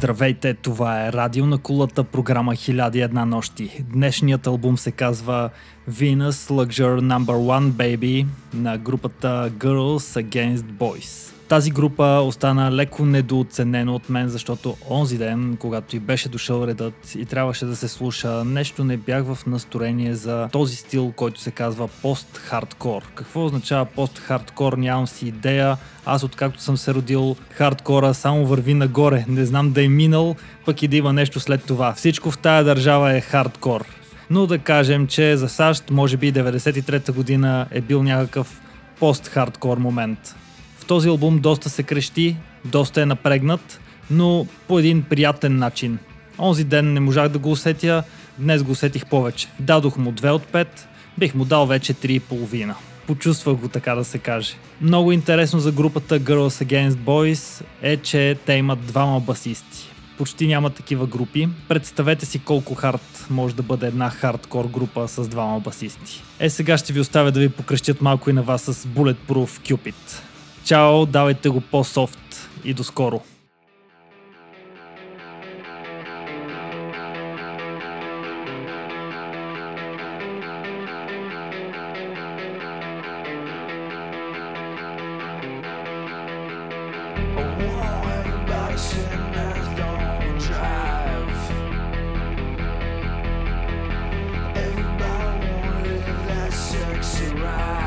Здравейте, това е Радио на кулата, програма 1001 нощи. Днешният албум се казва Venus Luxury No. 1 Baby на групата Girls Against Boys. Тази група остана леко недооценена от мен, защото онзи ден, когато и беше дошъл редът и трябваше да се слуша, нещо не бях в настроение за този стил, който се казва пост-хардкор. Какво означава пост-хардкор? Нямам си идея. Аз откакто съм се родил, хардкора само върви нагоре. Не знам да е минал, пък и да има нещо след това. Всичко в тая държава е хардкор. Но да кажем, че за САЩ може би 93-та година е бил някакъв пост-хардкор момент. В този албум доста се крещи, доста е напрегнат, но по един приятен начин. Онзи ден не можах да го усетя, днес го усетих повече. Дадох му 2 от 5, бих му дал вече 3,5. Почувствах го, така да се каже. Много интересно за групата Girls Against Boys е, че те имат 2 басисти. Почти няма такива групи. Представете си колко хард може да бъде една хардкор група с 2 басисти. Сега ще ви оставя да ви покрещят малко и на вас с Bulletproof Cupid. Чао, давайте го по-софт и до скоро! Everybody wanna live that sexy ride.